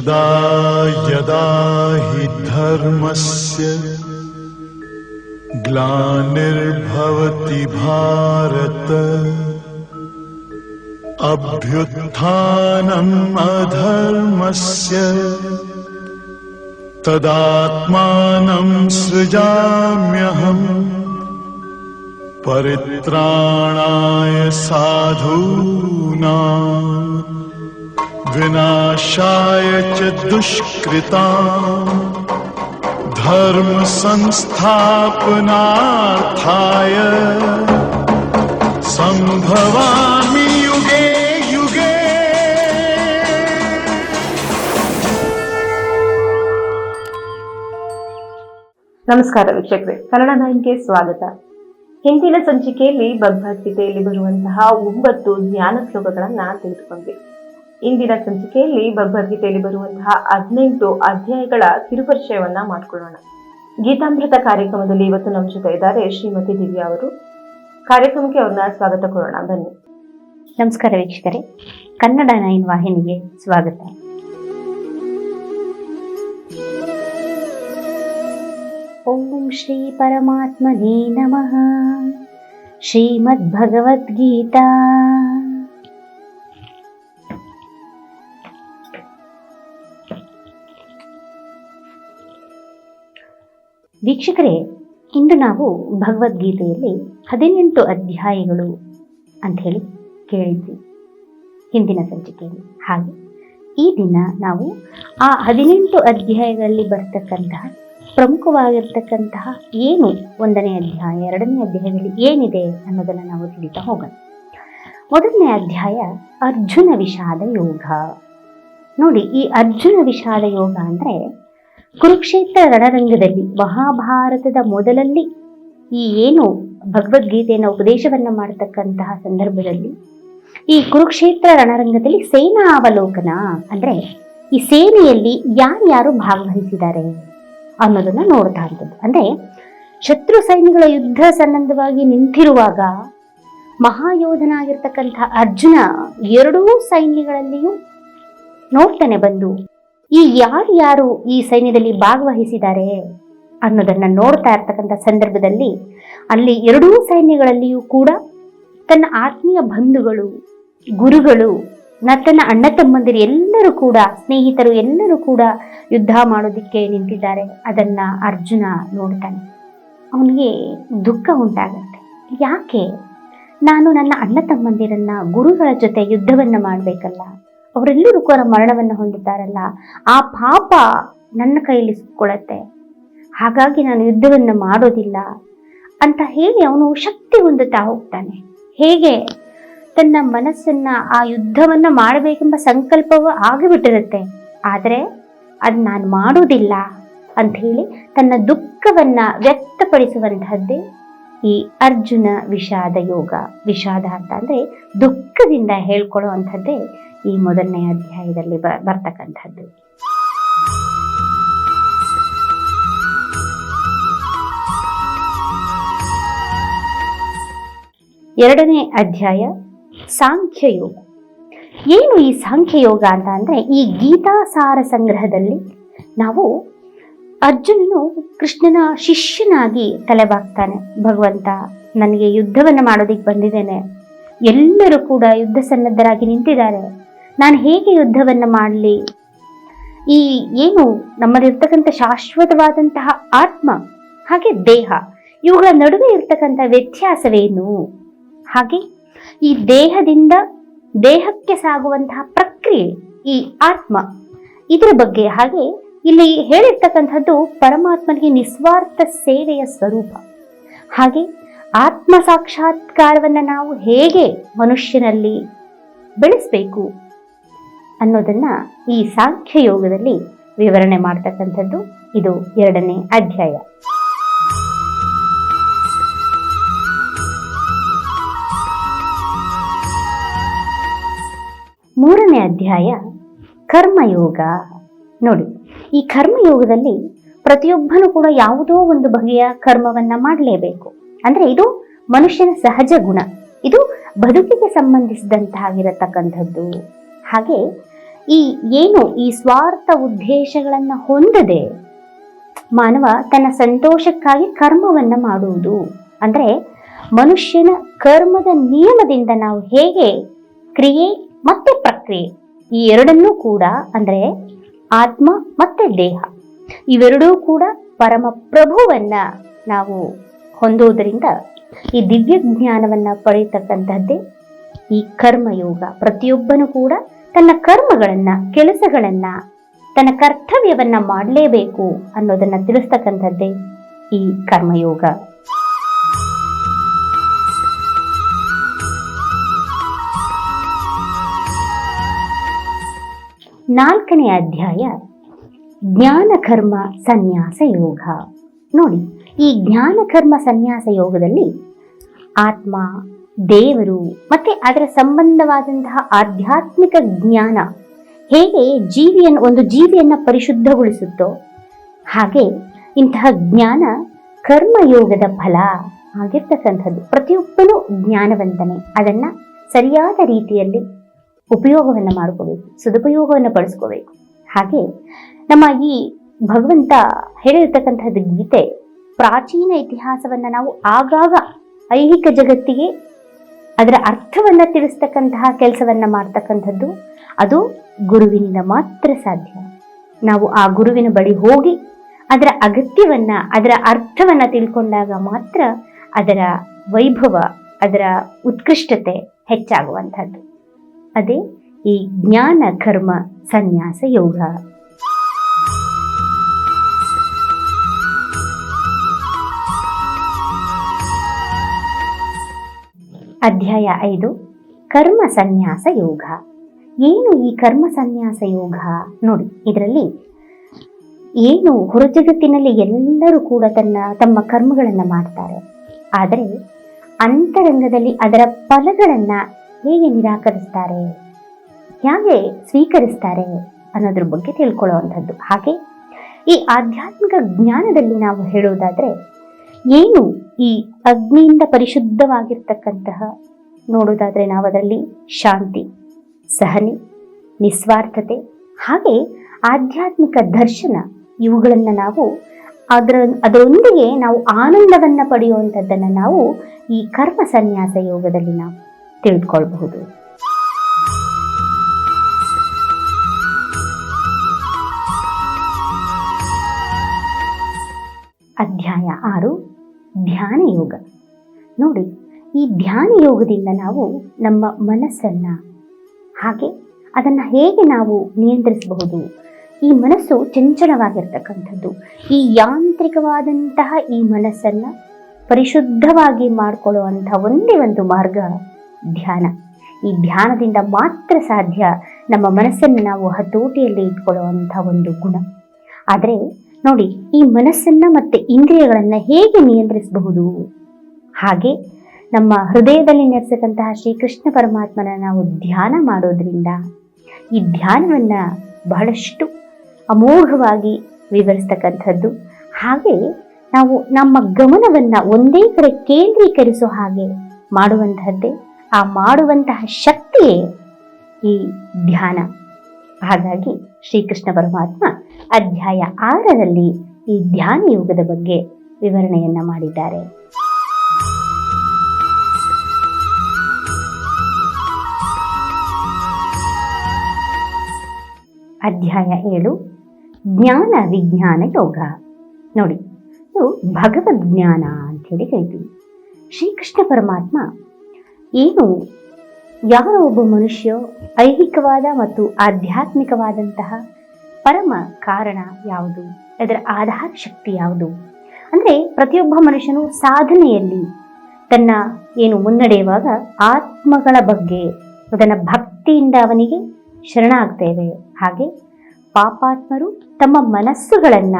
यदा यदा हि धर्मस्य ग्लानिर्भवति भारत अभ्युत्थानम् अधर्मस्य तदात्मानं सृजाम्यहम् परित्राणाय साधूनां विनाशाय च दुष्कृतां धर्म संस्थापनार्थाय संभवामि युगे युगे। ನಮಸ್ಕಾರ ವೀಕ್ಷಕರೇ, ಕನ್ನಡ 9ಗೆ ಸ್ವಾಗತ. ಹಿಂದಿನ ಸಂಚಿಕೆಯಲ್ಲಿ ಭಗವದ್ಗೀತೆಯಲ್ಲಿ ಬರುವಂತಹ 9 ಜ್ಞಾನ ಶ್ಲೋಕಗಳನ್ನ ತಿಳಿದುಕೊಂಡ್ವಿ. ಇಂದಿನ ಸಂಚಿಕೆಯಲ್ಲಿ ಭಗವದ್ಗೀತೆಯಲ್ಲಿ ಬರುವಂತಹ 18 ಅಧ್ಯಾಯಗಳ ಕಿರುಪರಿಚಯವನ್ನ ಮಾಡ್ಕೊಳ್ಳೋಣ. ಗೀತಾಮೃತ ಕಾರ್ಯಕ್ರಮದಲ್ಲಿ ಇವತ್ತು ನಮ್ಮ ಜೊತೆ ಇದ್ದಾರೆ ಶ್ರೀಮತಿ ದಿವ್ಯಾ ಅವರು. ಕಾರ್ಯಕ್ರಮಕ್ಕೆ ಅವ್ರನ್ನ ಸ್ವಾಗತ ಕೋರೋಣ, ಬನ್ನಿ. ನಮಸ್ಕಾರ ವೀಕ್ಷಕರೇ, ಕನ್ನಡ 9 ವಾಹಿನಿಗೆ ಸ್ವಾಗತ. ಓಂ ಶ್ರೀ ಪರಮಾತ್ಮನೇ ನಮಃ. ಶ್ರೀಮದ್ ಭಗವದ್ಗೀತಾ ವೀಕ್ಷಕರೇ, ಇಂದು ನಾವು ಭಗವದ್ಗೀತೆಯಲ್ಲಿ 18 ಅಧ್ಯಾಯಗಳು ಅಂತ ಹೇಳಿ ಕೇಳಿದ್ವಿ ಹಿಂದಿನ ಸಂಚಿಕೆಯಲ್ಲಿ. ಹಾಗೆ ಈ ದಿನ ನಾವು ಆ 18 ಅಧ್ಯಾಯಗಳಲ್ಲಿ ಬರ್ತಕ್ಕಂತಹ ಪ್ರಮುಖವಾಗಿರ್ತಕ್ಕಂತಹ ಏನು 1ನೇ ಅಧ್ಯಾಯ 2ನೇ ಅಧ್ಯಾಯದಲ್ಲಿ ಏನಿದೆ ಅನ್ನೋದನ್ನು ನಾವು ತಿಳಿತಾ ಹೋಗೋಣ. 1ನೇ ಅಧ್ಯಾಯ ಅರ್ಜುನ ವಿಷಾದ ಯೋಗ. ನೋಡಿ, ಈ ಅರ್ಜುನ ವಿಷಾದ ಯೋಗ ಅಂದರೆ ಕುರುಕ್ಷೇತ್ರ ರಣರಂಗದಲ್ಲಿ ಮಹಾಭಾರತದ ಮೊದಲಲ್ಲಿ ಈ ಏನು ಭಗವದ್ಗೀತೆಯನ್ನು ಉಪದೇಶವನ್ನ ಮಾಡತಕ್ಕಂತಹ ಸಂದರ್ಭದಲ್ಲಿ ಈ ಕುರುಕ್ಷೇತ್ರ ರಣರಂಗದಲ್ಲಿ ಸೇನಾ ಅವಲೋಕನ ಅಂದ್ರೆ ಈ ಸೇನೆಯಲ್ಲಿ ಯಾರ್ಯಾರು ಭಾಗವಹಿಸಿದ್ದಾರೆ ಅನ್ನೋದನ್ನ ನೋಡ್ತಾ ಇರ್ತದೆ. ಅಂದ್ರೆ ಶತ್ರು ಸೈನ್ಯಗಳ ಯುದ್ಧ ಸನ್ನದ್ಧವಾಗಿ ನಿಂತಿರುವಾಗ ಮಹಾಯೋಧನಾಗಿರ್ತಕ್ಕಂತಹ ಅರ್ಜುನ ಎರಡೂ ಸೈನ್ಯಗಳಲ್ಲಿಯೂ ನೋಡ್ತಾನೆ ಬಂದು ಈ ಯಾರ್ಯಾರು ಈ ಸೈನ್ಯದಲ್ಲಿ ಭಾಗವಹಿಸಿದ್ದಾರೆ ಅನ್ನೋದನ್ನ ನೋಡ್ತಾ ಇರ್ತಕ್ಕಂಥ ಸಂದರ್ಭದಲ್ಲಿ ಅಲ್ಲಿ ಎರಡೂ ಸೈನ್ಯಗಳಲ್ಲಿಯೂ ಕೂಡ ತನ್ನ ಆತ್ಮೀಯ ಬಂಧುಗಳು, ಗುರುಗಳು, ತನ್ನ ಅಣ್ಣ ತಮ್ಮಂದಿರು ಎಲ್ಲರೂ ಕೂಡ, ಸ್ನೇಹಿತರು ಎಲ್ಲರೂ ಕೂಡ ಯುದ್ಧ ಮಾಡೋದಿಕ್ಕೆ ನಿಂತಿದ್ದಾರೆ. ಅದನ್ನ ಅರ್ಜುನ ನೋಡ್ತಾನೆ. ಅವನಿಗೆ ದುಃಖ ಉಂಟಾಗತ್ತೆ. ಯಾಕೆ ನಾನು ನನ್ನ ಅಣ್ಣ ತಮ್ಮಂದಿರನ್ನ ಗುರುಗಳ ಜೊತೆ ಯುದ್ಧವನ್ನ ಮಾಡ್ಬೇಕಲ್ಲ, ಅವರೆಲ್ಲರೂ ಕೂಡ ಮರಣವನ್ನು ಹೊಂದಿದ್ದಾರಲ್ಲ, ಆ ಪಾಪ ನನ್ನ ಕೈಯಲ್ಲಿ ಸಿಕ್ಕೊಳ್ಳತ್ತೆ, ಹಾಗಾಗಿ ನಾನು ಯುದ್ಧವನ್ನು ಮಾಡೋದಿಲ್ಲ ಅಂತ ಹೇಳಿ ಅವನು ಶಕ್ತಿ ಹೊಂದುತ್ತಾ ಹೋಗ್ತಾನೆ. ಹೇಗೆ ತನ್ನ ಮನಸ್ಸನ್ನ ಆ ಯುದ್ಧವನ್ನ ಮಾಡಬೇಕೆಂಬ ಸಂಕಲ್ಪವು ಆಗಿಬಿಟ್ಟಿರುತ್ತೆ, ಆದರೆ ಅದು ನಾನು ಮಾಡೋದಿಲ್ಲ ಅಂತ ಹೇಳಿ ತನ್ನ ದುಃಖವನ್ನ ವ್ಯಕ್ತಪಡಿಸುವಂತಹದ್ದೇ ಈ ಅರ್ಜುನ ವಿಷಾದ ಯೋಗ. ವಿಷಾದ ಅಂತ ಅಂದ್ರೆ ದುಃಖದಿಂದ ಹೇಳ್ಕೊಳ್ಳುವಂಥದ್ದೇ ಈ 1ನೇ ಅಧ್ಯಾಯದಲ್ಲಿ ಬರ್ತಕ್ಕಂಥದ್ದು. ಎರಡನೇ ಅಧ್ಯಾಯ ಸಾಂಖ್ಯಯೋಗ. ಏನು ಈ ಸಾಂಖ್ಯಯೋಗ ಅಂತ ಅಂದ್ರೆ ಈ ಗೀತಾಸಾರ ಸಂಗ್ರಹದಲ್ಲಿ ನಾವು ಅರ್ಜುನನು ಕೃಷ್ಣನ ಶಿಷ್ಯನಾಗಿ ತಲೆಬಾಗ್ತಾನೆ. ಭಗವಂತ, ನನಗೆ ಯುದ್ಧವನ್ನು ಮಾಡೋದಿಕ್ಕೆ ಬಂದಿದ್ದೇನೆ, ಎಲ್ಲರೂ ಕೂಡ ಯುದ್ಧ ಸನ್ನದ್ಧರಾಗಿ ನಿಂತಿದ್ದಾರೆ, ನಾನು ಹೇಗೆ ಯುದ್ಧವನ್ನು ಮಾಡಲಿ? ಈ ಏನು ನಮ್ಮಲ್ಲಿರ್ತಕ್ಕಂಥ ಶಾಶ್ವತವಾದಂತಹ ಆತ್ಮ ಹಾಗೆ ದೇಹ, ಇವುಗಳ ನಡುವೆ ಇರ್ತಕ್ಕಂಥ ವ್ಯತ್ಯಾಸವೇನು? ಹಾಗೆ ಈ ದೇಹದಿಂದ ದೇಹಕ್ಕೆ ಸಾಗುವಂತಹ ಪ್ರಕ್ರಿಯೆ ಈ ಆತ್ಮ, ಇದರ ಬಗ್ಗೆ, ಹಾಗೆ ಇಲ್ಲಿ ಹೇಳಿರ್ತಕ್ಕಂಥದ್ದು ಪರಮಾತ್ಮನಿಗೆ ನಿಸ್ವಾರ್ಥ ಸೇವೆಯ ಸ್ವರೂಪ. ಹಾಗೆ ಆತ್ಮ ಸಾಕ್ಷಾತ್ಕಾರವನ್ನು ನಾವು ಹೇಗೆ ಮನುಷ್ಯನಲ್ಲಿ ಬೆಳೆಸಬೇಕು ಅನ್ನೋದನ್ನ ಈ ಸಾಂಖ್ಯ ಯೋಗದಲ್ಲಿ ವಿವರಣೆ ಮಾಡ್ತಕ್ಕಂಥದ್ದು ಇದು 2ನೇ ಅಧ್ಯಾಯ. ಮೂರನೇ ಅಧ್ಯಾಯ ಕರ್ಮಯೋಗ. ನೋಡಿ, ಈ ಕರ್ಮಯೋಗದಲ್ಲಿ ಪ್ರತಿಯೊಬ್ಬನು ಕೂಡ ಯಾವುದೋ ಒಂದು ಬಗೆಯ ಕರ್ಮವನ್ನ ಮಾಡಲೇಬೇಕು. ಅಂದ್ರೆ ಇದು ಮನುಷ್ಯನ ಸಹಜ ಗುಣ, ಇದು ಬದುಕಿಗೆ ಸಂಬಂಧಿಸಿದಂತಾಗಿರತಕ್ಕಂಥದ್ದು. ಹಾಗೆ ಈ ಸ್ವಾರ್ಥ ಉದ್ದೇಶಗಳನ್ನು ಹೊಂದದೆ ಮಾನವ ತನ್ನ ಸಂತೋಷಕ್ಕಾಗಿ ಕರ್ಮವನ್ನ ಮಾಡುವುದು. ಅಂದ್ರೆ ಮನುಷ್ಯನ ಕರ್ಮದ ನಿಯಮದಿಂದ ನಾವು ಹೇಗೆ ಕ್ರಿಯೆ ಮತ್ತೆ ಪ್ರಕ್ರಿಯೆ ಈ ಎರಡನ್ನೂ ಕೂಡ, ಅಂದ್ರೆ ಆತ್ಮ ಮತ್ತೆ ದೇಹ ಇವೆರಡೂ ಕೂಡ ಪರಮ ಪ್ರಭುವನ್ನ ನಾವು ಹೊಂದುವುದರಿಂದ ಈ ದಿವ್ಯ ಜ್ಞಾನವನ್ನ ಪಡೆಯತಕ್ಕಂಥದ್ದೇ ಈ ಕರ್ಮಯೋಗ. ಪ್ರತಿಯೊಬ್ಬನು ಕೂಡ ತನ್ನ ಕರ್ಮಗಳನ್ನ, ಕೆಲಸಗಳನ್ನ, ತನ್ನ ಕರ್ತವ್ಯವನ್ನ ಮಾಡಲೇಬೇಕು ಅನ್ನೋದನ್ನ ತಿಳಿಸ್ತಕ್ಕಂಥದ್ದೇ ಈ ಕರ್ಮಯೋಗ. ನಾಲ್ಕನೇ ಅಧ್ಯಾಯ ಜ್ಞಾನ ಕರ್ಮ ಸನ್ಯಾಸ ಯೋಗ. ನೋಡಿ, ಈ ಜ್ಞಾನ ಕರ್ಮ ಸನ್ಯಾಸ ಯೋಗದಲ್ಲಿ ಆತ್ಮ, ದೇವರು ಮತ್ತೆ ಅದರ ಸಂಬಂಧವಾದಂತಹ ಆಧ್ಯಾತ್ಮಿಕ ಜ್ಞಾನ ಹೇಗೆ ಒಂದು ಜೀವಿಯನ್ನ ಪರಿಶುದ್ಧಗೊಳಿಸುತ್ತೋ ಹಾಗೆ ಇಂತಹ ಜ್ಞಾನ ಕರ್ಮಯೋಗದ ಫಲ ಆಗಿರ್ತಕ್ಕಂಥದ್ದು. ಪ್ರತಿಯೊಬ್ಬನು ಜ್ಞಾನವಂತನೇ, ಅದನ್ನ ಸರಿಯಾದ ರೀತಿಯಲ್ಲಿ ಉಪಯೋಗವನ್ನು ಮಾಡ್ಕೋಬೇಕು, ಸದುಪಯೋಗವನ್ನು ಪಡಿಸ್ಕೋಬೇಕು. ಹಾಗೆ ನಮ್ಮ ಈ ಭಗವಂತ ಹೇಳಿರ್ತಕ್ಕಂಥದ್ದು ಗೀತೆ ಪ್ರಾಚೀನ ಇತಿಹಾಸವನ್ನ ನಾವು ಆಗಾಗ ಐಹಿಕ ಜಗತ್ತಿಗೆ ಅದರ ಅರ್ಥವನ್ನ ತಿಳಿಸ್ತಕ್ಕಂತಹ ಕೆಲಸವನ್ನ ಮಾಡ್ತಕ್ಕಂಥದ್ದು ಅದು ಗುರುವಿನಿಂದ ಮಾತ್ರ ಸಾಧ್ಯ. ನಾವು ಆ ಗುರುವಿನ ಬಳಿ ಹೋಗಿ ಅದರ ಅಗತ್ಯವನ್ನ, ಅದರ ಅರ್ಥವನ್ನ ತಿಳ್ಕೊಂಡಾಗ ಮಾತ್ರ ಅದರ ವೈಭವ, ಅದರ ಉತ್ಕೃಷ್ಟತೆ ಹೆಚ್ಚಾಗುವಂಥದ್ದು. ಅದೇ ಈ ಜ್ಞಾನ ಕರ್ಮ ಸನ್ಯಾಸ ಯೋಗ. ಅಧ್ಯಾಯ 5 ಕರ್ಮ ಸನ್ಯಾಸ ಯೋಗ. ಏನು ಈ ಕರ್ಮ ಸನ್ಯಾಸ ಯೋಗ? ನೋಡಿ, ಇದರಲ್ಲಿ ಏನು ಹೊರ ಜಗತ್ತಿನಲ್ಲಿ ಎಲ್ಲರೂ ಕೂಡ ತಮ್ಮ ಕರ್ಮಗಳನ್ನ ಮಾಡ್ತಾರೆ, ಆದರೆ ಅಂತರಂಗದಲ್ಲಿ ಅದರ ಫಲಗಳನ್ನ ಹೇಗೆ ನಿರಾಕರಿಸ್ತಾರೆ, ಹೇಗೆ ಸ್ವೀಕರಿಸ್ತಾರೆ ಅನ್ನೋದ್ರ ಬಗ್ಗೆ ತಿಳ್ಕೊಳ್ಳುವಂಥದ್ದು. ಹಾಗೆ ಈ ಆಧ್ಯಾತ್ಮಿಕ ಜ್ಞಾನದಲ್ಲಿ ನಾವು ಹೇಳೋದಾದ್ರೆ ಏನು ಈ ಅಗ್ನಿಯಿಂದ ಪರಿಶುದ್ಧವಾಗಿರ್ತಕ್ಕಂತಹ ನೋಡೋದಾದ್ರೆ ನಾವು ಅದರಲ್ಲಿ ಶಾಂತಿ, ಸಹನೆ, ನಿಸ್ವಾರ್ಥತೆ ಹಾಗೆ ಆಧ್ಯಾತ್ಮಿಕ ದರ್ಶನ ಇವುಗಳನ್ನ ನಾವು ಅದರೊಂದಿಗೆ ನಾವು ಆನಂದವನ್ನ ಪಡೆಯುವಂಥದ್ದನ್ನ ನಾವು ಈ ಕರ್ಮ ಸನ್ಯಾಸ ಯೋಗದಲ್ಲಿ ನಾವು ತಿಳಿದುಕೊಳ್ಬಹುದು. ಅಧ್ಯಾಯ 6 ಧ್ಯಾನ ಯೋಗ. ನೋಡಿ, ಈ ಧ್ಯಾನ ಯೋಗದಿಂದ ನಾವು ನಮ್ಮ ಮನಸ್ಸನ್ನ ಹಾಗೆ ಅದನ್ನ ಹೇಗೆ ನಾವು ನಿಯಂತ್ರಿಸಬಹುದು. ಈ ಮನಸ್ಸು ಚಂಚಲವಾಗಿರ್ತಕ್ಕಂಥದ್ದು. ಈ ಯಾಂತ್ರಿಕವಾದಂತಹ ಈ ಮನಸ್ಸನ್ನ ಪರಿಶುದ್ಧವಾಗಿ ಮಾಡಿಕೊಳ್ಳುವಂತಹ ಒಂದೇ ಒಂದು ಮಾರ್ಗ ಧ್ಯಾನ. ಈ ಧ್ಯಾನದಿಂದ ಮಾತ್ರ ಸಾಧ್ಯ ನಮ್ಮ ಮನಸ್ಸನ್ನು ನಾವು ಹತೋಟಿಯಲ್ಲಿ ಇಟ್ಕೊಳ್ಳುವಂತಹ ಒಂದು ಗುಣ. ಆದರೆ ನೋಡಿ, ಈ ಮನಸ್ಸನ್ನ ಮತ್ತೆ ಇಂದ್ರಿಯಗಳನ್ನ ಹೇಗೆ ನಿಯಂತ್ರಿಸಬಹುದು? ಹಾಗೆ ನಮ್ಮ ಹೃದಯದಲ್ಲಿ ನೆಲೆಸತಕ್ಕಂತಹ ಶ್ರೀಕೃಷ್ಣ ಪರಮಾತ್ಮನ ನಾವು ಧ್ಯಾನ ಮಾಡೋದ್ರಿಂದ ಈ ಧ್ಯಾನವನ್ನ ಬಹಳಷ್ಟು ಅಮೋಘವಾಗಿ ವಿವರಿಸ್ತಕ್ಕಂಥದ್ದು. ಹಾಗೆ ನಾವು ನಮ್ಮ ಗಮನವನ್ನ ಒಂದೇ ಕಡೆ ಕೇಂದ್ರೀಕರಿಸೋ ಹಾಗೆ ಮಾಡುವಂತಹದ್ದೇ, ಆ ಮಾಡುವಂತಹ ಶಕ್ತಿಯೇ ಈ ಧ್ಯಾನ. ಹಾಗಾಗಿ ಶ್ರೀಕೃಷ್ಣ ಪರಮಾತ್ಮ ಅಧ್ಯಾಯ 6ರಲ್ಲಿ ಈ ಧ್ಯಾನ ಯೋಗದ ಬಗ್ಗೆ ವಿವರಣೆಯನ್ನ ಮಾಡಿದ್ದಾರೆ. ಅಧ್ಯಾಯ 7 ಜ್ಞಾನ ವಿಜ್ಞಾನ ಯೋಗ. ನೋಡಿ, ಇದು ಭಗವದ್ ಜ್ಞಾನ ಅಂತೇಳಿ ಹೇಳ್ತೀವಿ. ಶ್ರೀಕೃಷ್ಣ ಪರಮಾತ್ಮ ಏನು ಯಾವ ಒಬ್ಬ ಮನುಷ್ಯ ಐಹಿಕವಾದ ಮತ್ತು ಆಧ್ಯಾತ್ಮಿಕವಾದಂತಹ ಪರಮ ಕಾರಣ ಯಾವುದು, ಅದರ ಆಧಾರ ಶಕ್ತಿ ಯಾವುದು ಅಂದ್ರೆ ಪ್ರತಿಯೊಬ್ಬ ಮನುಷ್ಯನು ಸಾಧನೆಯಲ್ಲಿ ತನ್ನ ಏನು ಮುನ್ನಡೆಯುವಾಗ ಆತ್ಮಗಳ ಬಗ್ಗೆ ಅದನ್ನ ಭಕ್ತಿಯಿಂದ ಅವನಿಗೆ ಶರಣಾಗ್ತೇವೆ. ಹಾಗೆ ಪಾಪಾತ್ಮರು ತಮ್ಮ ಮನಸ್ಸುಗಳನ್ನ,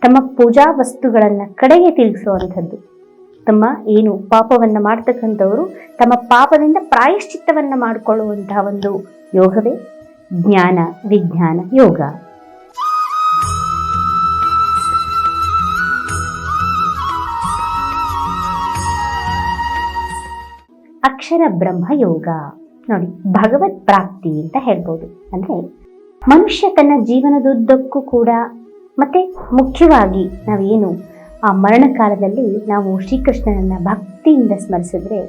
ತಮ್ಮ ಪೂಜಾ ವಸ್ತುಗಳನ್ನ ಕಡೆಗೆ ತಿರುಗಿಸುವಂಥದ್ದು. ತಮ್ಮ ಏನು ಪಾಪವನ್ನ ಮಾಡ್ತಕ್ಕಂಥವರು ತಮ್ಮ ಪಾಪದಿಂದ ಪ್ರಾಯಶ್ಚಿತ್ತವನ್ನ ಮಾಡಿಕೊಳ್ಳುವಂತಹ ಒಂದು ಯೋಗವೇ ಜ್ಞಾನ ವಿಜ್ಞಾನ ಯೋಗ. ಅಕ್ಷರ ಬ್ರಹ್ಮ ಯೋಗ. ನೋಡಿ, ಭಗವತ್ ಪ್ರಾಪ್ತಿ ಅಂತ ಹೇಳ್ಬೋದು. ಅಂದ್ರೆ ಮನುಷ್ಯ ತನ್ನ ಜೀವನದುದ್ದಕ್ಕೂ ಕೂಡ ಮತ್ತೆ ಮುಖ್ಯವಾಗಿ ನಾವೇನು ಆ ಮರಣಕಾಲದಲ್ಲಿ ನಾವು ಶ್ರೀಕೃಷ್ಣನನ್ನ ಭಕ್ತಿಯಿಂದ ಸ್ಮರಿಸಿದ್ರೆ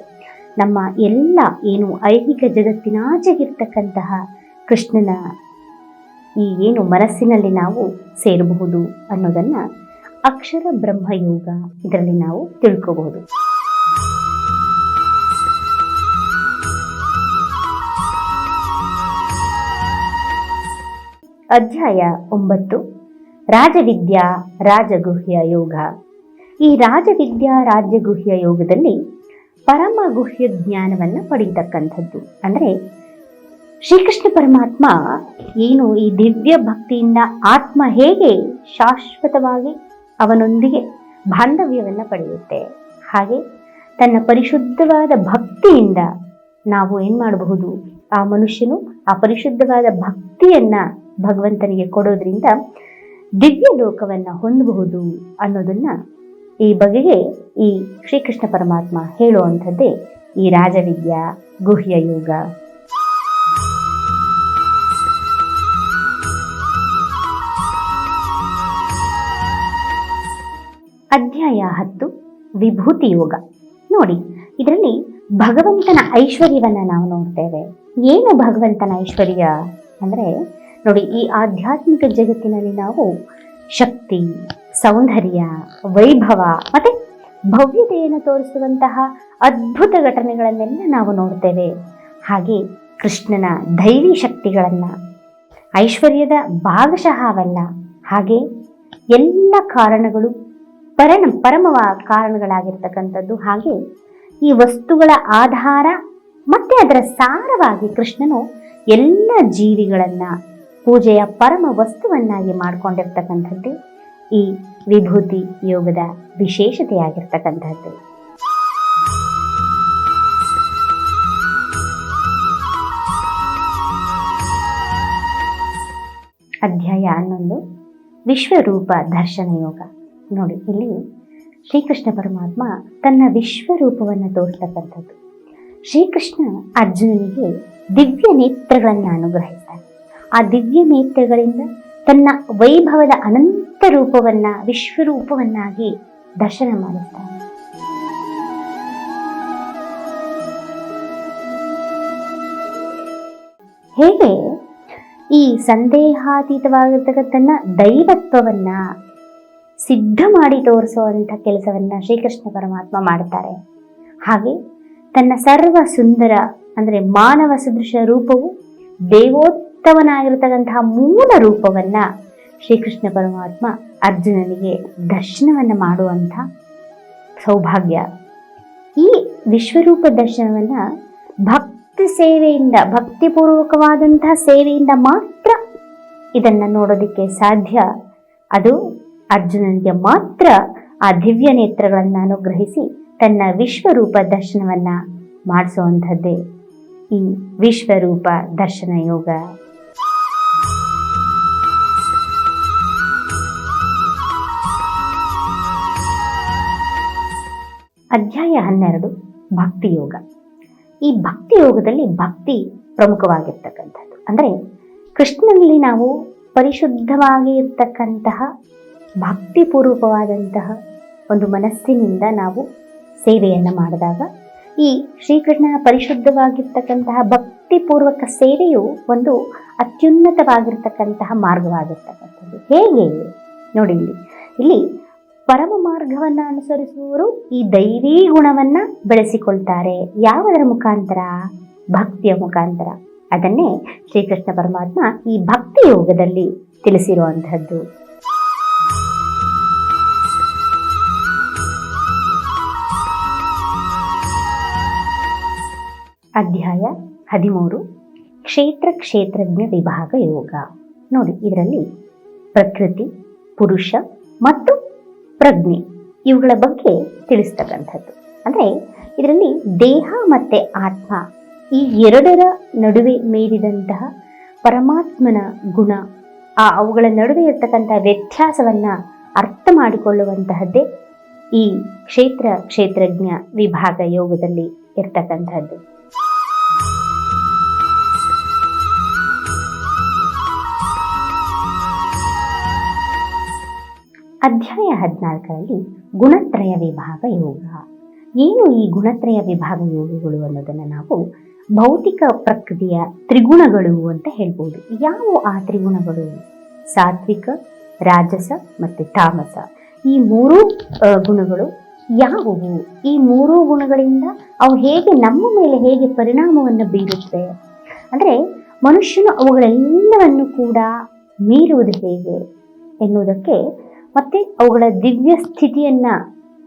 ನಮ್ಮ ಎಲ್ಲ ಏನು ಐಹಿಕ ಜಗತ್ತಿನಾಚೆಗಿರ್ತಕ್ಕಂತಹ ಕೃಷ್ಣನ ಈ ಏನು ಮನಸ್ಸಿನಲ್ಲಿ ನಾವು ಸೇರಬಹುದು ಅನ್ನೋದನ್ನ ಅಕ್ಷರ ಬ್ರಹ್ಮಯೋಗ ಇದರಲ್ಲಿ ನಾವು ತಿಳ್ಕೋಬಹುದು. ಅಧ್ಯಾಯ 9 ರಾಜವಿದ್ಯಾ ರಾಜಗುಹ್ಯ ಯೋಗ. ಈ ರಾಜವಿದ್ಯಾ ರಾಜಗುಹ್ಯ ಯೋಗದಲ್ಲಿ ಪರಮ ಗುಹ್ಯ ಜ್ಞಾನವನ್ನು ಪಡೆಯತಕ್ಕಂಥದ್ದು. ಅಂದರೆ ಶ್ರೀಕೃಷ್ಣ ಪರಮಾತ್ಮ ಏನು ಈ ದಿವ್ಯ ಭಕ್ತಿಯಿಂದ ಆತ್ಮ ಹೇಗೆ ಶಾಶ್ವತವಾಗಿ ಅವನೊಂದಿಗೆ ಬಾಂಧವ್ಯವನ್ನು ಪಡೆಯುತ್ತೆ, ಹಾಗೆ ತನ್ನ ಪರಿಶುದ್ಧವಾದ ಭಕ್ತಿಯಿಂದ ನಾವು ಏನು ಮಾಡಬಹುದು, ಆ ಮನುಷ್ಯನು ಆ ಪರಿಶುದ್ಧವಾದ ಭಕ್ತಿಯನ್ನ ಭಗವಂತನಿಗೆ ಕೊಡೋದ್ರಿಂದ ದಿವ್ಯ ಲೋಕವನ್ನ ಹೊಂದಬಹುದು ಅನ್ನೋದನ್ನ ಈ ಬಗೆಗೆ ಈ ಶ್ರೀಕೃಷ್ಣ ಪರಮಾತ್ಮ ಹೇಳುವಂಥದ್ದೇ ಈ ರಾಜವಿದ್ಯಾ ಗುಹ್ಯ ಯೋಗ. ಅಧ್ಯಾಯ 10 ವಿಭೂತಿ ಯೋಗ. ನೋಡಿ, ಇದರಲ್ಲಿ ಭಗವಂತನ ಐಶ್ವರ್ಯವನ್ನ ನಾವು ನೋಡ್ತೇವೆ. ಏನು ಭಗವಂತನ ಐಶ್ವರ್ಯ ಅಂದ್ರೆ ನೋಡಿ, ಈ ಆಧ್ಯಾತ್ಮಿಕ ಜಗತ್ತಿನಲ್ಲಿ ನಾವು ಶಕ್ತಿ, ಸೌಂದರ್ಯ, ವೈಭವ ಮತ್ತೆ ಭವ್ಯತೆಯನ್ನು ತೋರಿಸುವಂತಹ ಅದ್ಭುತ ಘಟನೆಗಳನ್ನೆಲ್ಲ ನಾವು ನೋಡ್ತೇವೆ. ಹಾಗೆ ಕೃಷ್ಣನ ದೈವಿ ಶಕ್ತಿಗಳನ್ನ, ಐಶ್ವರ್ಯದ ಭಾಗಶಃ ಅವಲ್ಲ, ಹಾಗೆ ಎಲ್ಲ ಕಾರಣಗಳು ಪರಮ ಕಾರಣಗಳಾಗಿರ್ತಕ್ಕಂಥದ್ದು. ಹಾಗೆ ಈ ವಸ್ತುಗಳ ಆಧಾರ ಮತ್ತೆ ಅದರ ಸಾರವಾಗಿ ಕೃಷ್ಣನು ಎಲ್ಲ ಜೀವಿಗಳನ್ನ ಪೂಜೆಯ ಪರಮ ವಸ್ತುವನ್ನಾಗಿ ಮಾಡಿಕೊಂಡಿರ್ತಕ್ಕಂಥದ್ದು ಈ ವಿಭೂತಿ ಯೋಗದ ವಿಶೇಷತೆಯಾಗಿರ್ತಕ್ಕಂಥದ್ದು. ಅಧ್ಯಾಯ 11 ವಿಶ್ವರೂಪ ದರ್ಶನ ಯೋಗ. ನೋಡಿ, ಇಲ್ಲಿ ಶ್ರೀಕೃಷ್ಣ ಪರಮಾತ್ಮ ತನ್ನ ವಿಶ್ವರೂಪವನ್ನು ತೋರಿಸ್ತಕ್ಕಂಥದ್ದು. ಶ್ರೀಕೃಷ್ಣ ಅರ್ಜುನನಿಗೆ ದಿವ್ಯ ನೇತ್ರಗಳನ್ನು ಅನುಗ್ರಹಿಸ್ತಾನೆ. ಆ ದಿವ್ಯ ನೇತ್ರಗಳಿಂದ ತನ್ನ ವೈಭವದ ಅನಂತ ರೂಪವನ್ನ ವಿಶ್ವರೂಪವನ್ನಾಗಿ ದರ್ಶನ ಮಾಡುತ್ತಾನೆ. ಹೇಗೆ ಈ ಸಂದೇಹಾತೀತವಾಗಿರ್ತಕ್ಕಂಥ ತನ್ನ ದೈವತ್ವವನ್ನ ಸಿದ್ಧ ಮಾಡಿ ತೋರಿಸುವಂಥ ಕೆಲಸವನ್ನ ಶ್ರೀಕೃಷ್ಣ ಪರಮಾತ್ಮ ಮಾಡ್ತಾರೆ, ಹಾಗೆ ತನ್ನ ಸರ್ವ ಸುಂದರ ಅಂದರೆ ಮಾನವ ಸದೃಶ ರೂಪವು ದೇವೋತ್ತಮನಾಗಿರ್ತಕ್ಕಂತಹ ಮೂಲ ರೂಪವನ್ನ ಶ್ರೀಕೃಷ್ಣ ಪರಮಾತ್ಮ ಅರ್ಜುನನಿಗೆ ದರ್ಶನವನ್ನ ಮಾಡುವಂಥ ಸೌಭಾಗ್ಯ. ಈ ವಿಶ್ವರೂಪ ದರ್ಶನವನ್ನ ಭಕ್ತಿ ಸೇವೆಯಿಂದ, ಭಕ್ತಿಪೂರ್ವಕವಾದಂತಹ ಸೇವೆಯಿಂದ ಮಾತ್ರ ಇದನ್ನ ನೋಡೋದಕ್ಕೆ ಸಾಧ್ಯ. ಅದು ಅರ್ಜುನನಿಗೆ ಮಾತ್ರ ಆ ದಿವ್ಯ ನೇತ್ರಗಳನ್ನು ಅನುಗ್ರಹಿಸಿ ತನ್ನ ವಿಶ್ವರೂಪ ದರ್ಶನವನ್ನ ಮಾಡಿಸುವಂಥದ್ದೇ ಈ ವಿಶ್ವರೂಪ ದರ್ಶನ ಯೋಗ. ಅಧ್ಯಾಯ 12 ಭಕ್ತಿ ಯೋಗ. ಈ ಭಕ್ತಿ ಯೋಗದಲ್ಲಿ ಭಕ್ತಿ ಪ್ರಮುಖವಾಗಿರ್ತಕ್ಕಂಥದ್ದು. ಅಂದರೆ ಕೃಷ್ಣನಲ್ಲಿ ನಾವು ಪರಿಶುದ್ಧವಾಗಿ ಇರ್ತಕ್ಕಂತಹ ಭಕ್ತಿಪೂರ್ವಕವಾದಂತಹ ಒಂದು ಮನಸ್ಸಿನಿಂದ ನಾವು ಸೇವೆಯನ್ನು ಮಾಡಿದಾಗ ಈ ಶ್ರೀಕೃಷ್ಣನ ಪರಿಶುದ್ಧವಾಗಿರ್ತಕ್ಕಂತಹ ಭಕ್ತಿಪೂರ್ವಕ ಸೇವೆಯು ಒಂದು ಅತ್ಯುನ್ನತವಾಗಿರ್ತಕ್ಕಂತಹ ಮಾರ್ಗವಾಗಿರ್ತಕ್ಕಂಥದ್ದು. ಹೇಗೆ ನೋಡಿ, ಇಲ್ಲಿ ಪರಮ ಮಾರ್ಗವನ್ನು ಅನುಸರಿಸುವವರು ಈ ದೈವೀ ಗುಣವನ್ನ ಬೆಳೆಸಿಕೊಳ್ತಾರೆ. ಯಾವುದರ ಮುಖಾಂತರ? ಭಕ್ತಿಯ ಮುಖಾಂತರ. ಅದನ್ನೇ ಶ್ರೀಕೃಷ್ಣ ಪರಮಾತ್ಮ ಈ ಭಕ್ತಿ ಯೋಗದಲ್ಲಿ ತಿಳಿಸಿರುವಂತಹದ್ದು. ಅಧ್ಯಾಯ 13 ಕ್ಷೇತ್ರಜ್ಞ ವಿಭಾಗ ಯೋಗ. ನೋಡಿ, ಇದರಲ್ಲಿ ಪ್ರಕೃತಿ, ಪುರುಷ ಮತ್ತು ಪ್ರಜ್ಞೆ ಇವುಗಳ ಬಗ್ಗೆ ತಿಳಿಸ್ತಕ್ಕಂಥದ್ದು. ಅಂದರೆ ಇದರಲ್ಲಿ ದೇಹ ಮತ್ತೆ ಆತ್ಮ ಈ ಎರಡರ ನಡುವೆ ಮೀರಿದಂತಹ ಪರಮಾತ್ಮನ ಗುಣ, ಅವುಗಳ ನಡುವೆ ಇರ್ತಕ್ಕಂತಹ ವ್ಯತ್ಯಾಸವನ್ನ ಅರ್ಥ ಮಾಡಿಕೊಳ್ಳುವಂತಹದ್ದೇ ಈ ಕ್ಷೇತ್ರಜ್ಞ ವಿಭಾಗ ಯೋಗದಲ್ಲಿ ಇರ್ತಕ್ಕಂಥದ್ದು. ಅಧ್ಯಾಯ 14ರಲ್ಲಿ ಗುಣತ್ರಯ ವಿಭಾಗ ಯೋಗ. ಏನು ಈ ಗುಣತ್ರಯ ವಿಭಾಗ ಯೋಗಗಳು ಅನ್ನೋದನ್ನು ನಾವು ಭೌತಿಕ ಪ್ರಕೃತಿಯ ತ್ರಿಗುಣಗಳು ಅಂತ ಹೇಳ್ಬೋದು. ಯಾವ ಆ ತ್ರಿಗುಣಗಳು? ಸಾತ್ವಿಕ, ರಾಜಸ ಮತ್ತು ತಾಮಸ. ಈ ಮೂರೂ ಗುಣಗಳು ಯಾವುವು? ಈ ಮೂರೂ ಗುಣಗಳಿಂದ ಅವು ಹೇಗೆ ನಮ್ಮ ಮೇಲೆ ಹೇಗೆ ಪರಿಣಾಮವನ್ನು ಬೀರುತ್ತೆ ಅಂದರೆ ಮನುಷ್ಯನು ಅವುಗಳೆಲ್ಲವನ್ನು ಕೂಡ ಮೀರುವುದು ಹೇಗೆ ಎನ್ನುವುದಕ್ಕೆ ಮತ್ತೆ ಅವುಗಳ ದಿವ್ಯ ಸ್ಥಿತಿಯನ್ನ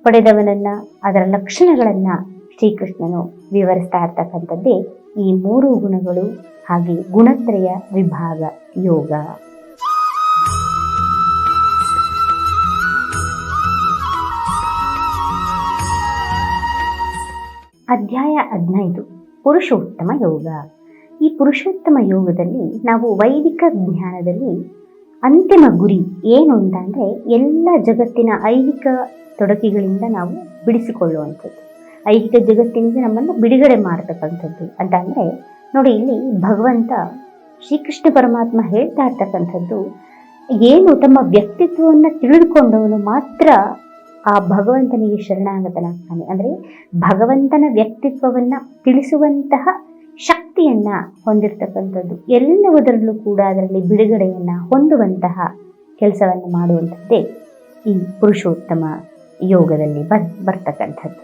ಪಡೆದವನನ್ನ ಅದರ ಲಕ್ಷಣಗಳನ್ನ ಶ್ರೀಕೃಷ್ಣನು ವಿವರಿಸ್ತಾ ಇರ್ತಕ್ಕಂಥದ್ದೇ ಈ ಮೂರು ಗುಣಗಳು ಹಾಗೆ ಗುಣತ್ರಯ ವಿಭಾಗ ಯೋಗ. ಅಧ್ಯಾಯ 15 ಪುರುಷೋತ್ತಮ ಯೋಗ. ಈ ಪುರುಷೋತ್ತಮ ಯೋಗದಲ್ಲಿ ನಾವು ವೈದಿಕ ಜ್ಞಾನದಲ್ಲಿ ಅಂತಿಮ ಗುರಿ ಏನು ಅಂತಂದರೆ ಎಲ್ಲ ಜಗತ್ತಿನ ಐಹಿಕ ತೊಡಕಿಗಳಿಂದ ನಾವು ಬಿಡಿಸಿಕೊಳ್ಳುವಂಥದ್ದು, ಐಹಿಕ ಜಗತ್ತಿನಿಂದ ನಮ್ಮನ್ನು ಬಿಡುಗಡೆ ಮಾಡತಕ್ಕಂಥದ್ದು ಅಂತ ಅಂದರೆ ನೋಡಿ, ಇಲ್ಲಿ ಭಗವಂತ ಶ್ರೀಕೃಷ್ಣ ಪರಮಾತ್ಮ ಹೇಳ್ತಾ ಇರ್ತಕ್ಕಂಥದ್ದು ಏನು ತಮ್ಮ ವ್ಯಕ್ತಿತ್ವವನ್ನು ತಿಳಿದುಕೊಂಡವನು ಮಾತ್ರ ಆ ಭಗವಂತನಿಗೆ ಶರಣಾಗತನಾಗ್ತಾನೆ. ಅಂದರೆ ಭಗವಂತನ ವ್ಯಕ್ತಿತ್ವವನ್ನು ತಿಳಿಸುವಂತಹ ಶಕ್ತಿಯನ್ನ ಹೊಂದಿರತಕ್ಕಂಥದ್ದು, ಎಲ್ಲವುದರಲ್ಲೂ ಕೂಡ ಅದರಲ್ಲಿ ಬಿಡುಗಡೆಯನ್ನ ಹೊಂದುವಂತಹ ಕೆಲಸವನ್ನು ಮಾಡುವಂಥದ್ದೇ ಈ ಪುರುಷೋತ್ತಮ ಯೋಗದಲ್ಲಿ ಬರ್ತಕ್ಕಂಥದ್ದು.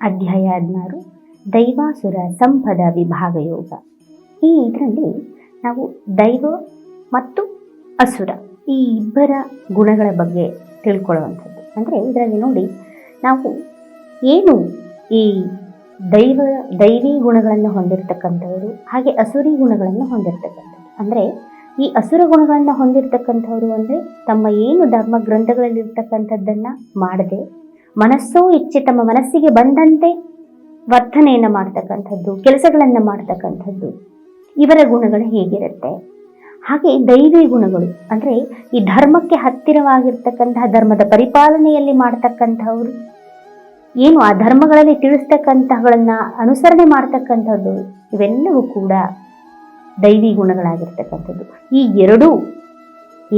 ಅಧ್ಯಾಯ 16 ದೈವಾಸುರ ಸಂಪದ ವಿಭಾಗ ಯೋಗ. ಈ ಇದರಲ್ಲಿ ನಾವು ದೈವ ಮತ್ತು ಅಸುರ ಈ ಇಬ್ಬರ ಗುಣಗಳ ಬಗ್ಗೆ ತಿಳ್ಕೊಳ್ಳುವಂಥದ್ದು. ಅಂದರೆ ಇದರಲ್ಲಿ ನೋಡಿ, ನಾವು ಏನು ಈ ದೈವಿ ಗುಣಗಳನ್ನು ಹೊಂದಿರತಕ್ಕಂಥವರು ಹಾಗೆ ಅಸುರಿ ಗುಣಗಳನ್ನು ಹೊಂದಿರತಕ್ಕಂಥದ್ದು. ಅಂದರೆ ಈ ಅಸುರ ಗುಣಗಳನ್ನು ಹೊಂದಿರತಕ್ಕಂಥವರು ಅಂದರೆ ತಮ್ಮ ಏನು ಧರ್ಮ ಗ್ರಂಥಗಳಲ್ಲಿರ್ತಕ್ಕಂಥದ್ದನ್ನು ಮಾಡದೆ ಮನಸ್ಸೋ ಇಚ್ಛೆ ತಮ್ಮ ಮನಸ್ಸಿಗೆ ಬಂದಂತೆ ವರ್ತನೆಯನ್ನು ಮಾಡ್ತಕ್ಕಂಥದ್ದು, ಕೆಲಸಗಳನ್ನು ಮಾಡ್ತಕ್ಕಂಥದ್ದು, ಇವರ ಗುಣಗಳು ಹೇಗಿರುತ್ತೆ. ಹಾಗೆ ದೈವಿ ಗುಣಗಳು ಅಂದರೆ ಈ ಧರ್ಮಕ್ಕೆ ಹತ್ತಿರವಾಗಿರ್ತಕ್ಕಂತಹ ಧರ್ಮದ ಪರಿಪಾಲನೆಯಲ್ಲಿ ಮಾಡ್ತಕ್ಕಂಥವ್ರು, ಏನು ಆ ಧರ್ಮಗಳಲ್ಲಿ ತಿಳಿಸ್ತಕ್ಕಂಥವುಗಳನ್ನ ಅನುಸರಣೆ ಮಾಡ್ತಕ್ಕಂಥದ್ದು, ಇವೆಲ್ಲವೂ ಕೂಡ ದೈವಿ ಗುಣಗಳಾಗಿರ್ತಕ್ಕಂಥದ್ದು. ಈ ಎರಡೂ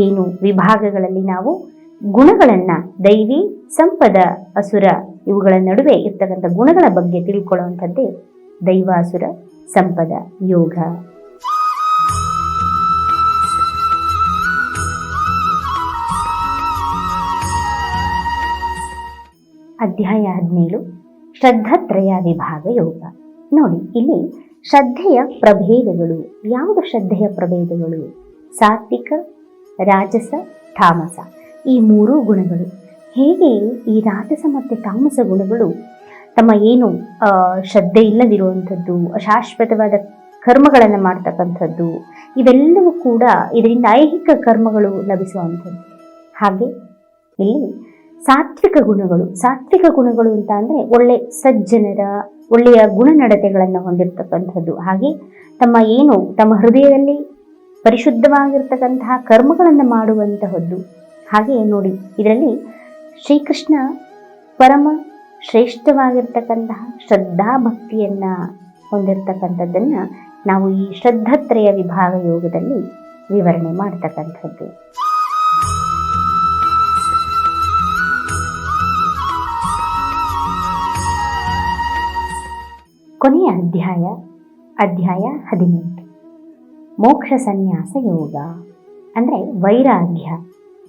ಏನು ವಿಭಾಗಗಳಲ್ಲಿ ನಾವು ಗುಣಗಳನ್ನು ದೈವಿ ಸಂಪದ ಅಸುರ ಇವುಗಳ ನಡುವೆ ಇರ್ತಕ್ಕಂಥ ಗುಣಗಳ ಬಗ್ಗೆ ತಿಳ್ಕೊಳ್ಳುವಂಥದ್ದೇ ದೈವಾಸುರ ಸಂಪದ ಯೋಗ. ಅಧ್ಯಾಯ 17 ಶ್ರದ್ಧಾತ್ರಯ ವಿಭಾಗ ಯೋಗ. ನೋಡಿ, ಇಲ್ಲಿ ಶ್ರದ್ಧೆಯ ಪ್ರಭೇದಗಳು. ಯಾವುದು ಶ್ರದ್ಧೆಯ ಪ್ರಭೇದಗಳು? ಸಾತ್ವಿಕ, ರಾಜಸ, ತಾಮಸ ಈ ಮೂರೂ ಗುಣಗಳು. ಹೇಗೆ ಈ ರಾಜಸ ಮತ್ತು ತಾಮಸ ಗುಣಗಳು ತಮ್ಮ ಏನು ಶ್ರದ್ಧೆ ಇಲ್ಲದಿರುವಂಥದ್ದು, ಅಶಾಶ್ವತವಾದ ಕರ್ಮಗಳನ್ನು ಮಾಡ್ತಕ್ಕಂಥದ್ದು, ಇವೆಲ್ಲವೂ ಕೂಡ ಇದರಿಂದ ಐಹಿಕ ಕರ್ಮಗಳು ಲಭಿಸುವಂಥದ್ದು. ಹಾಗೆ ಇಲ್ಲಿ ಸಾತ್ವಿಕ ಗುಣಗಳು ಅಂತ ಅಂದರೆ ಒಳ್ಳೆ ಸಜ್ಜನರ ಒಳ್ಳೆಯ ಗುಣನಡತೆಗಳನ್ನು ಹೊಂದಿರತಕ್ಕಂಥದ್ದು. ಹಾಗೆ ತಮ್ಮ ಹೃದಯದಲ್ಲಿ ಪರಿಶುದ್ಧವಾಗಿರ್ತಕ್ಕಂತಹ ಕರ್ಮಗಳನ್ನು ಮಾಡುವಂತಹದ್ದು. ಹಾಗೆ ನೋಡಿ, ಇದರಲ್ಲಿ ಶ್ರೀಕೃಷ್ಣ ಪರಮ ಶ್ರೇಷ್ಠವಾಗಿರ್ತಕ್ಕಂತಹ ಶ್ರದ್ಧಾ ಭಕ್ತಿಯನ್ನು ಹೊಂದಿರತಕ್ಕಂಥದ್ದನ್ನು ನಾವು ಈ ಶ್ರದ್ಧಾತ್ರಯ ವಿಭಾಗ ಯೋಗದಲ್ಲಿ ವಿವರಣೆ ಮಾಡ್ತಕ್ಕಂಥದ್ದು. ಕೊನೆಯ ಅಧ್ಯಾಯ 18 ಮೋಕ್ಷ ಸನ್ಯಾಸ ಯೋಗ. ಅಂದರೆ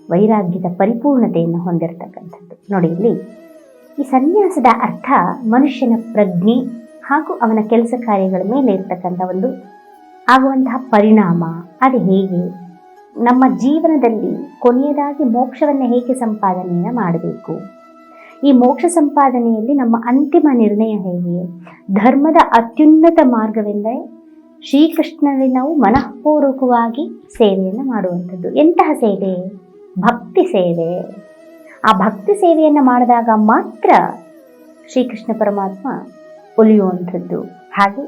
ವೈರಾಗ್ಯದ ಪರಿಪೂರ್ಣತೆಯನ್ನು ಹೊಂದಿರತಕ್ಕಂಥದ್ದು. ನೋಡಿ, ಇಲ್ಲಿ ಈ ಸನ್ಯಾಸದ ಅರ್ಥ ಮನುಷ್ಯನ ಪ್ರಜ್ಞೆ ಹಾಗೂ ಅವನ ಕೆಲಸ ಕಾರ್ಯಗಳ ಮೇಲೆ ಇರ್ತಕ್ಕಂಥ ಒಂದು ಆಗುವಂತಹ ಪರಿಣಾಮ. ಅದು ಹೇಗೆ ನಮ್ಮ ಜೀವನದಲ್ಲಿ ಕೊನೆಯದಾಗಿ ಮೋಕ್ಷವನ್ನು ಹೇಗೆ ಸಂಪಾದನೆಯನ್ನು ಮಾಡಬೇಕು, ಈ ಮೋಕ್ಷ ಸಂಪಾದನೆಯಲ್ಲಿ ನಮ್ಮ ಅಂತಿಮ ನಿರ್ಣಯ ಹೇಗೆ, ಧರ್ಮದ ಅತ್ಯುನ್ನತ ಮಾರ್ಗವೆಂದರೆ ಶ್ರೀಕೃಷ್ಣನಲ್ಲಿ ನಾವು ಮನಃಪೂರ್ವಕವಾಗಿ ಸೇವೆಯನ್ನು ಮಾಡುವಂಥದ್ದು. ಎಂತಹ ಸೇವೆ? ಭಕ್ತಿ ಸೇವೆ. ಆ ಭಕ್ತಿ ಸೇವೆಯನ್ನು ಮಾಡಿದಾಗ ಮಾತ್ರ ಶ್ರೀಕೃಷ್ಣ ಪರಮಾತ್ಮ ಒಲಿಯುವಂಥದ್ದು. ಹಾಗೆ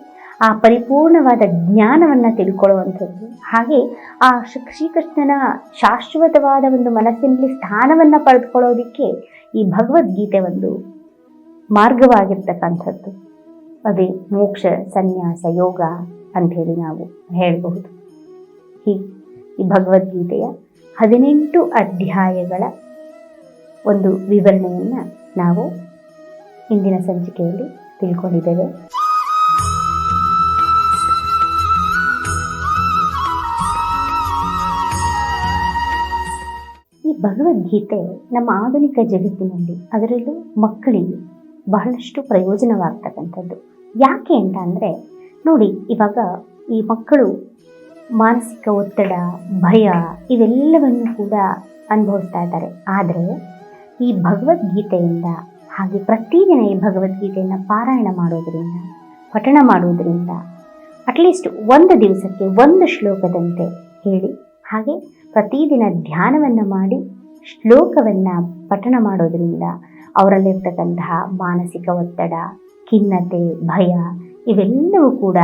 ಆ ಪರಿಪೂರ್ಣವಾದ ಜ್ಞಾನವನ್ನು ತಿಳ್ಕೊಳ್ಳುವಂಥದ್ದು. ಹಾಗೆ ಆ ಶ್ರೀಕೃಷ್ಣನ ಶಾಶ್ವತವಾದ ಒಂದು ಮನಸ್ಸಿನಲ್ಲಿ ಸ್ಥಾನವನ್ನು ಪಡೆದುಕೊಳ್ಳೋದಕ್ಕೆ ಈ ಭಗವದ್ಗೀತೆ ಒಂದು ಮಾರ್ಗವಾಗಿರ್ತಕ್ಕಂಥದ್ದು. ಅದೇ ಮೋಕ್ಷ ಸನ್ಯಾಸ ಯೋಗ ಅಂಥೇಳಿ ನಾವು ಹೇಳಬಹುದು. ಈ ಭಗವದ್ಗೀತೆಯ 18 ಅಧ್ಯಾಯಗಳ ಒಂದು ವಿವರಣೆಯನ್ನು ನಾವು ಇಂದಿನ ಸಂಚಿಕೆಯಲ್ಲಿ ತಿಳ್ಕೊಂಡಿದ್ದೇವೆ. ಈ ಭಗವದ್ಗೀತೆ ನಮ್ಮ ಆಧುನಿಕ ಜಗತ್ತಿನಲ್ಲಿ, ಅದರಲ್ಲೂ ಮಕ್ಕಳಿಗೆ ಬಹಳಷ್ಟು ಪ್ರಯೋಜನವಾಗ್ತಕ್ಕಂಥದ್ದು. ಯಾಕೆ ಅಂತ ಅಂದರೆ ನೋಡಿ, ಇವಾಗ ಈ ಮಕ್ಕಳು ಮಾನಸಿಕ ಒತ್ತಡ, ಭಯ ಇವೆಲ್ಲವನ್ನು ಕೂಡ ಅನುಭವಿಸ್ತಾ ಇದ್ದಾರೆ. ಆದರೆ ಈ ಭಗವದ್ಗೀತೆಯಿಂದ, ಹಾಗೆ ಪ್ರತಿದಿನ ಈ ಭಗವದ್ಗೀತೆಯನ್ನು ಪಾರಾಯಣ ಮಾಡೋದರಿಂದ, ಪಠಣ ಮಾಡೋದರಿಂದ, ಅಟ್ಲೀಸ್ಟ್ ಒಂದು ದಿವಸಕ್ಕೆ ಒಂದು ಶ್ಲೋಕದಂತೆ ಹೇಳಿ, ಹಾಗೆ ಪ್ರತಿದಿನ ಧ್ಯಾನವನ್ನು ಮಾಡಿ ಶ್ಲೋಕವನ್ನು ಪಠಣ ಮಾಡೋದರಿಂದ ಅವರಲ್ಲಿರ್ತಕ್ಕಂತಹ ಮಾನಸಿಕ ಒತ್ತಡ, ಖಿನ್ನತೆ, ಭಯ ಇವೆಲ್ಲವೂ ಕೂಡ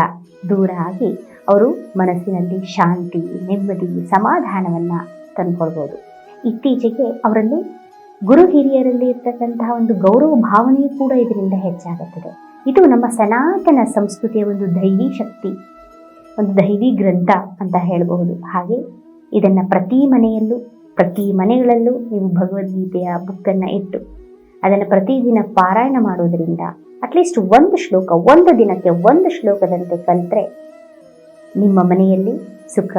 ದೂರ ಆಗಿ ಅವರು ಮನಸ್ಸಿನಲ್ಲಿ ಶಾಂತಿ, ನೆಮ್ಮದಿ, ಸಮಾಧಾನವನ್ನು ತಂದುಕೊಳ್ಬೋದು. ಇತ್ತೀಚೆಗೆ ಅವರಲ್ಲಿ ಗುರು ಹಿರಿಯರಲ್ಲಿ ಇರ್ತಕ್ಕಂತಹ ಒಂದು ಗೌರವ ಭಾವನೆಯೂ ಕೂಡ ಇದರಿಂದ ಹೆಚ್ಚಾಗುತ್ತದೆ. ಇದು ನಮ್ಮ ಸನಾತನ ಸಂಸ್ಕೃತಿಯ ಒಂದು ದೈವಿ ಶಕ್ತಿ, ಒಂದು ದೈವಿ ಗ್ರಂಥ ಅಂತ ಹೇಳಬಹುದು. ಹಾಗೆ ಇದನ್ನು ಪ್ರತಿ ಮನೆಗಳಲ್ಲೂ ನೀವು ಭಗವದ್ಗೀತೆಯ ಬುಕ್ಕನ್ನು ಇಟ್ಟು ಅದನ್ನು ಪ್ರತಿದಿನ ಪಾರಾಯಣ ಮಾಡೋದರಿಂದ ಅಟ್ಲೀಸ್ಟ್ ಒಂದು ಶ್ಲೋಕ, ಒಂದು ದಿನಕ್ಕೆ ಒಂದು ಶ್ಲೋಕದಂತೆ ಕಲಿತ್ರೆ ನಿಮ್ಮ ಮನೆಯಲ್ಲಿ ಸುಖ,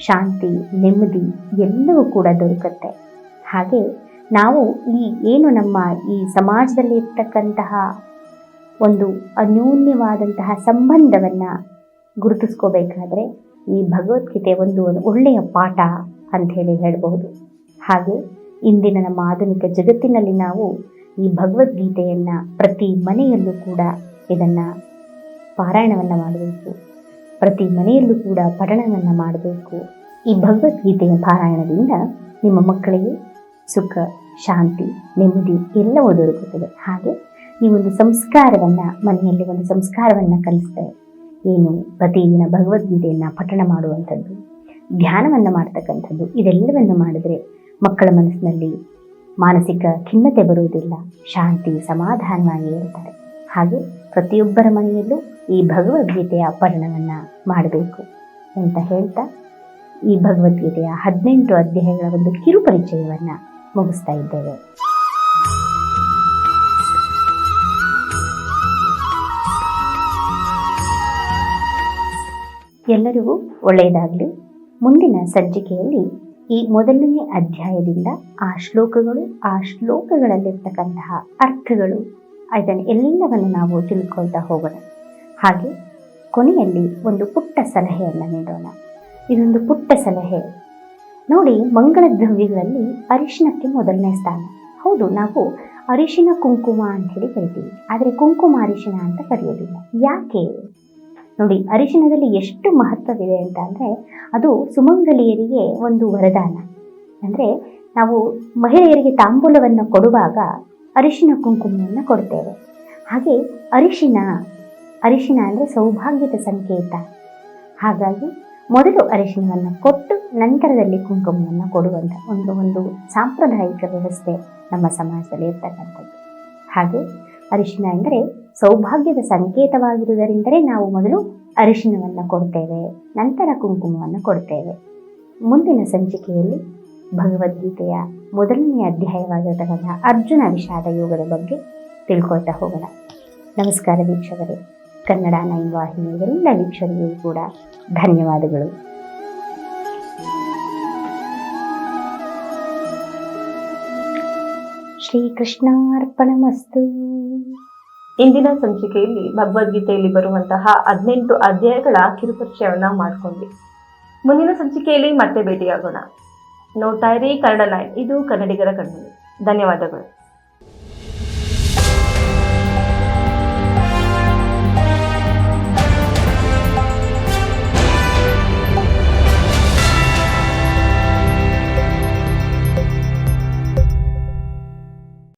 ಶಾಂತಿ, ನೆಮ್ಮದಿ ಎಲ್ಲವೂ ಕೂಡ ದೊರಕುತ್ತೆ. ಹಾಗೆ ನಾವು ಏನು ನಮ್ಮ ಈ ಸಮಾಜದಲ್ಲಿ ಇರ್ತಕ್ಕಂತಹ ಒಂದು ಅನ್ಯೋನ್ಯವಾದಂತಹ ಸಂಬಂಧವನ್ನು ಗುರುತಿಸ್ಕೋಬೇಕಾದ್ರೆ ಈ ಭಗವದ್ಗೀತೆ ಒಂದು ಒಳ್ಳೆಯ ಪಾಠ ಅಂಥೇಳಿ ಹೇಳಬಹುದು. ಹಾಗೆ ಇಂದಿನ ನಮ್ಮ ಆಧುನಿಕ ಜಗತ್ತಿನಲ್ಲಿ ನಾವು ಈ ಭಗವದ್ಗೀತೆಯನ್ನು ಪ್ರತಿ ಮನೆಯಲ್ಲೂ ಕೂಡ ಇದನ್ನು ಪಾರಾಯಣವನ್ನು ಮಾಡಬೇಕು, ಪ್ರತಿ ಮನೆಯಲ್ಲೂ ಕೂಡ ಪಠಣವನ್ನು ಮಾಡಬೇಕು. ಈ ಭಗವದ್ಗೀತೆಯ ಪಾರಾಯಣದಿಂದ ನಿಮ್ಮ ಮಕ್ಕಳಿಗೆ ಸುಖ, ಶಾಂತಿ, ನೆಮ್ಮದಿ ಎಲ್ಲವೂ ದೊರಕುತ್ತದೆ. ಹಾಗೆ ನೀವೊಂದು ಸಂಸ್ಕಾರವನ್ನು ಮನೆಯಲ್ಲಿ ಒಂದು ಸಂಸ್ಕಾರವನ್ನು ಕಲಿಸ್ತೇವೆ. ಏನು ಪ್ರತಿದಿನ ಭಗವದ್ಗೀತೆಯನ್ನು ಪಠಣ ಮಾಡುವಂಥದ್ದು, ಧ್ಯಾನವನ್ನು ಮಾಡ್ತಕ್ಕಂಥದ್ದು, ಇದೆಲ್ಲವನ್ನು ಮಾಡಿದರೆ ಮಕ್ಕಳ ಮನಸ್ಸಿನಲ್ಲಿ ಮಾನಸಿಕ ಖಿನ್ನತೆ ಬರುವುದಿಲ್ಲ, ಶಾಂತಿ, ಸಮಾಧಾನವಾಗಿ ಇರ್ತಾರೆ. ಹಾಗೆ ಪ್ರತಿಯೊಬ್ಬರ ಮನೆಯಲ್ಲೂ ಈ ಭಗವದ್ಗೀತೆಯ ಪಠಣವನ್ನು ಮಾಡಬೇಕು ಅಂತ ಹೇಳ್ತಾ ಈ ಭಗವದ್ಗೀತೆಯ 18 ಅಧ್ಯಾಯಗಳ ಒಂದು ಕಿರು ಪರಿಚಯವನ್ನು ಮುಗಿಸ್ತಾ ಇದ್ದೇವೆ. ಎಲ್ಲರಿಗೂ ಒಳ್ಳೆಯದಾಗಲಿ. ಮುಂದಿನ ಸಂಚಿಕೆಯಲ್ಲಿ ಈ ಮೊದಲನೇ ಅಧ್ಯಾಯದಿಂದ ಆ ಶ್ಲೋಕಗಳಲ್ಲಿರ್ತಕ್ಕಂತಹ ಅರ್ಥಗಳು, ಎಲ್ಲವನ್ನು ನಾವು ತಿಳ್ಕೊಳ್ತಾ ಹೋಗೋಣ. ಹಾಗೆ ಕೊನೆಯಲ್ಲಿ ಒಂದು ಪುಟ್ಟ ಸಲಹೆಯನ್ನು ನೀಡೋಣ. ಇದೊಂದು ಪುಟ್ಟ ಸಲಹೆ ನೋಡಿ, ಮಂಗಳ ದ್ರವ್ಯಗಳಲ್ಲಿ ಅರಿಶಿನಕ್ಕೆ ಮೊದಲನೇ ಸ್ಥಾನ. ಹೌದು, ನಾವು ಅರಿಶಿನ ಕುಂಕುಮ ಅಂಥೇಳಿ ಕರಿತೀವಿ, ಆದರೆ ಕುಂಕುಮ ಅರಿಶಿನ ಅಂತ ಕರೆಯೋದಿಲ್ಲ. ಯಾಕೆ ನೋಡಿ, ಅರಿಶಿನದಲ್ಲಿ ಎಷ್ಟು ಮಹತ್ವವಿದೆ ಅಂತ ಅಂದರೆ ಅದು ಸುಮಂಗಲಿಯರಿಗೆ ಒಂದು ವರದಾನ. ಅಂದರೆ ನಾವು ಮಹಿಳೆಯರಿಗೆ ತಾಂಬೂಲವನ್ನು ಕೊಡುವಾಗ ಅರಿಶಿನ ಕುಂಕುಮವನ್ನು ಕೊಡ್ತೇವೆ. ಹಾಗೆ ಅರಿಶಿನ ಅಂದರೆ ಸೌಭಾಗ್ಯದ ಸಂಕೇತ. ಹಾಗಾಗಿ ಮೊದಲು ಅರಿಶಿನವನ್ನು ಕೊಟ್ಟು ನಂತರದಲ್ಲಿ ಕುಂಕುಮವನ್ನು ಕೊಡುವಂಥ ಒಂದು ಸಾಂಪ್ರದಾಯಿಕ ವ್ಯವಸ್ಥೆ ನಮ್ಮ ಸಮಾಜದಲ್ಲಿ ಇರ್ತಕ್ಕಂಥದ್ದು. ಹಾಗೆ ಅರಿಶಿನ ಎಂದರೆ ಸೌಭಾಗ್ಯದ ಸಂಕೇತವಾಗಿರುವುದರಿಂದಲೇ ನಾವು ಮೊದಲು ಅರಿಶಿನವನ್ನು ಕೊಡ್ತೇವೆ, ನಂತರ ಕುಂಕುಮವನ್ನು ಕೊಡ್ತೇವೆ. ಮುಂದಿನ ಸಂಚಿಕೆಯಲ್ಲಿ ಭಗವದ್ಗೀತೆಯ ಮೊದಲನೇ ಅಧ್ಯಾಯವಾಗಿರತಕ್ಕಂಥ ಅರ್ಜುನ ವಿಷಾದ ಯೋಗದ ಬಗ್ಗೆ ತಿಳ್ಕೊಳ್ತಾ ಹೋಗೋಣ. ನಮಸ್ಕಾರ ವೀಕ್ಷಕರೇ. ಕನ್ನಡ 9 ವಾಹಿನಿಯ ಎಲ್ಲ ವೀಕ್ಷಕರಿಗೂ ಕೂಡ ಧನ್ಯವಾದಗಳು. ಶ್ರೀಕೃಷ್ಣಾರ್ಪಣಮಸ್ತು. ಇಂದಿನ ಸಂಚಿಕೆಯಲ್ಲಿ ಭಗವದ್ಗೀತೆಯಲ್ಲಿ ಬರುವಂತಹ 18 ಅಧ್ಯಾಯಗಳ ಕಿರುಪರಿಚಯವನ್ನ ಮಾಡಿಕೊಂಡ್ವಿ. ಮುಂದಿನ ಸಂಚಿಕೆಯಲ್ಲಿ ಮತ್ತೆ ಭೇಟಿಯಾಗೋಣ. ನೋಡ್ತಾ ಇರಿ ಕನ್ನಡ 9, ಇದು ಕನ್ನಡಿಗರ ಕಣ್ಣು. ಧನ್ಯವಾದಗಳು.